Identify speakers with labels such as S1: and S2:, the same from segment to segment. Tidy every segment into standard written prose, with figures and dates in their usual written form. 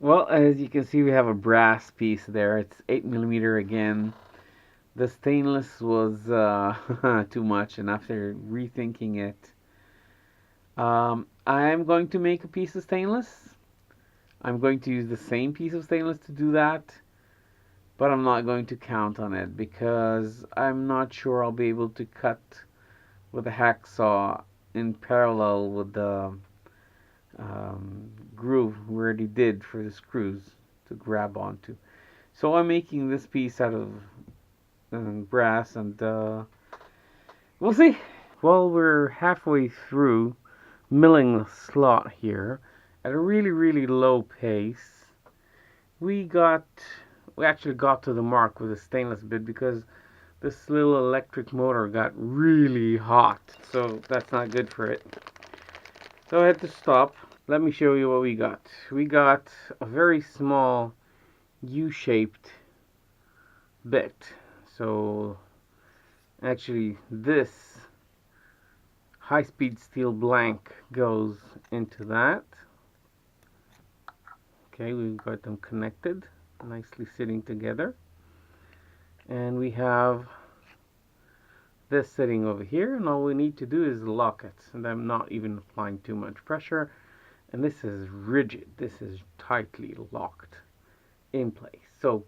S1: Well, as you can see, we have a brass piece there. It's 8 millimeter again. The stainless was too much, and after rethinking it, I'm going to make a piece of stainless. I'm going to use the same piece of stainless to do that, but I'm not going to count on it because I'm not sure I'll be able to cut with a hacksaw in parallel with the groove we already did for the screws to grab onto. So I'm making this piece out of brass, and we'll see. Well, we're halfway through milling the slot here at a really, really low pace. We actually got to the mark with the stainless bit because this little electric motor got really hot, so that's not good for it. So I had to stop. Let me show you what we got. We got a very small U-shaped bit. So actually this high-speed steel blank goes into that. Okay, we've got them connected, nicely sitting together. And we have this sitting over here, and all we need to do is lock it. And I'm not even applying too much pressure. And this is rigid. This is tightly locked in place. So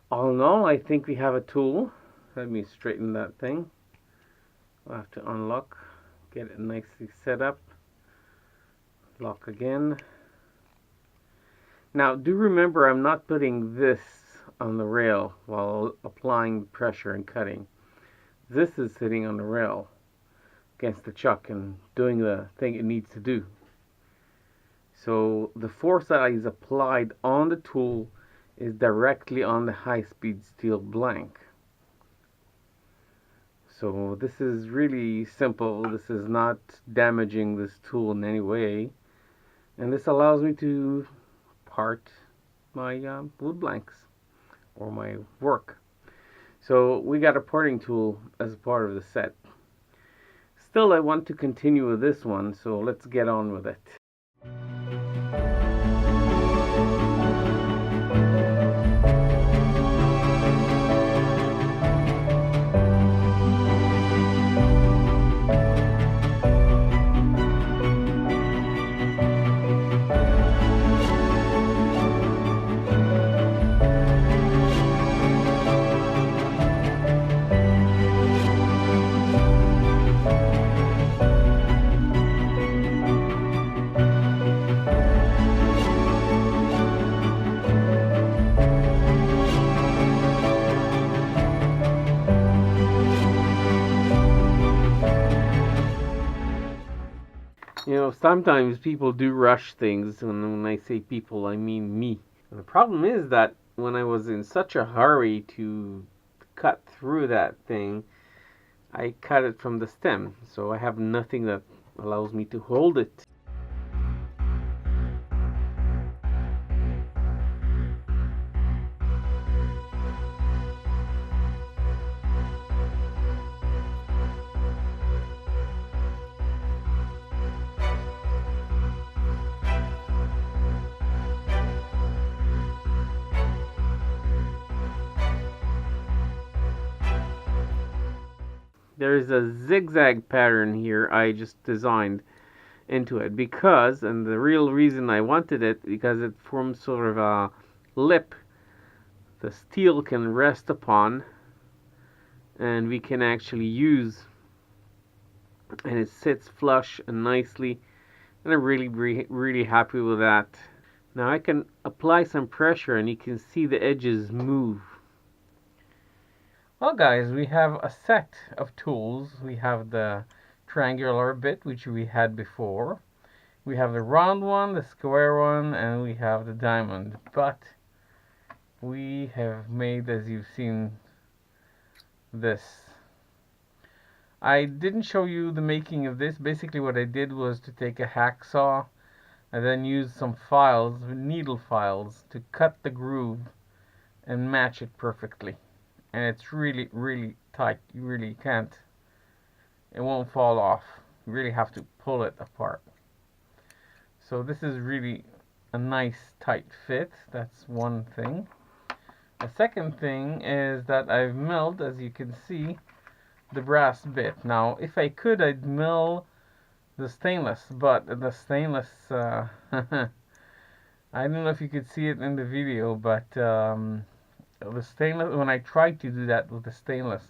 S1: all in all, I think we have a tool. Let me straighten that thing. We'll have to unlock, get it nicely set up. Lock again. Now, do remember I'm not putting this on the rail while applying pressure and cutting. This is sitting on the rail against the chuck and doing the thing it needs to do. So the force that is applied on the tool is directly on the high-speed steel blank. So this is really simple. This is not damaging this tool in any way. And this allows me to part my wood blanks or my work. So we got a parting tool as part of the set. Still, I want to continue with this one, so let's get on with it. You know, sometimes people do rush things, and when I say people, I mean me. And the problem is that when I was in such a hurry to cut through that thing, I cut it from the stem, so I have nothing that allows me to hold it. There's a zigzag pattern here I just designed, into it, because, and the real reason I wanted it, because it forms sort of a lip the steel can rest upon, and we can actually use, and it sits flush and nicely, and I'm really happy with that. Now I can apply some pressure and you can see the edges move. Well guys, we have a set of tools. We have the triangular bit, which we had before. We have the round one, the square one, and we have the diamond. But we have made, as you've seen, this. I didn't show you the making of this. Basically what I did was to take a hacksaw and then use some files, needle files, to cut the groove and match it perfectly. And it's really tight. You really can't, it won't fall off. You really have to pull it apart. So this is really a nice tight fit. That's one thing. The second thing is that I've milled, as you can see, the brass bit. Now if I could, I'd mill the stainless, but the stainless I don't know if you could see it in the video, but the stainless, when I tried to do that with the stainless,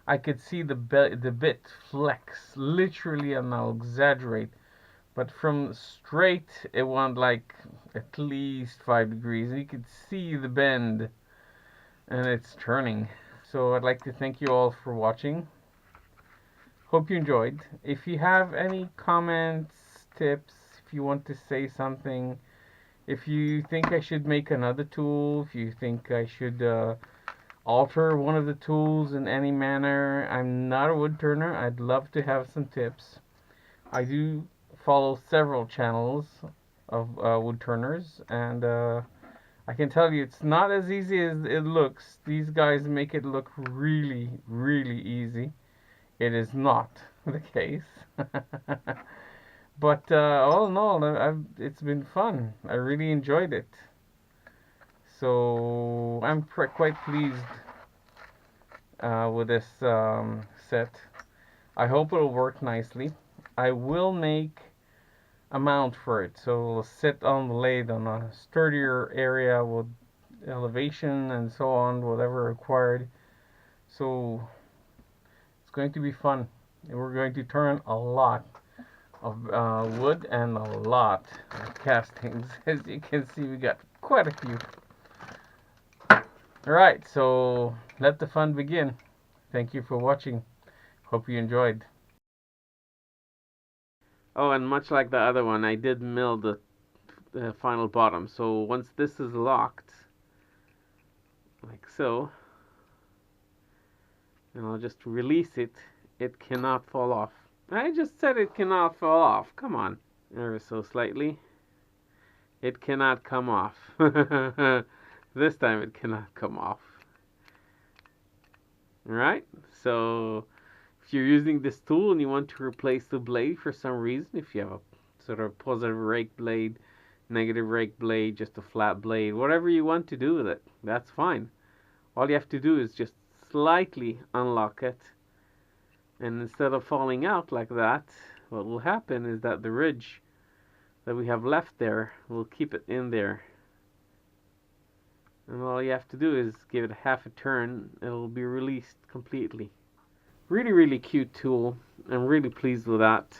S1: I could see the bit flex, literally, and I'll exaggerate, but from straight it went like at least 5 degrees, and you could see the bend, and it's turning. So I'd like to thank you all for watching. Hope you enjoyed. If you have any comments, tips, if you want to say something, if you think I should make another tool, if you think I should alter one of the tools in any manner, I'm not a wood turner. I'd love to have some tips. I do follow several channels of wood turners, and I can tell you it's not as easy as it looks. These guys make it look really easy. It is not the case. But all in all, it's been fun. I really enjoyed it. So I'm quite pleased with this set. I hope it'll work nicely. I will make a mount for it, so it'll sit on the lathe on a sturdier area with elevation and so on, whatever required. So it's going to be fun. We're going to turn a lot of wood and a lot of castings. As you can see, we got quite a few. Alright, so let the fun begin. Thank you for watching. Hope you enjoyed. Oh, and much like the other one, I did mill the final bottom. So once this is locked, like so, and I'll just release it, it cannot fall off. I just said it cannot fall off. Come on. Ever so slightly. It cannot come off. This time it cannot come off. Alright? So if you're using this tool and you want to replace the blade for some reason, if you have a sort of positive rake blade, negative rake blade, just a flat blade, whatever you want to do with it, that's fine. All you have to do is just slightly unlock it, and instead of falling out like that, what will happen is that the ridge that we have left there will keep it in there. And all you have to do is give it half a turn, it'll be released completely. Really cute tool. I'm really pleased with that.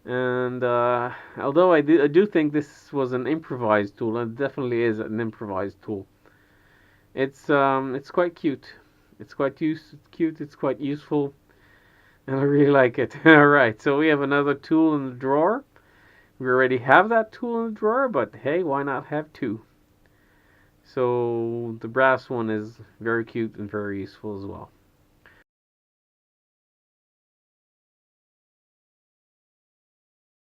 S1: And although I do think this was an improvised tool, and it definitely is an improvised tool. It's quite cute. It's quite cute. It's quite useful, and I really like it. All right, so we have another tool in the drawer. We already have that tool in the drawer, but hey, why not have two? So the brass one is very cute and very useful as well.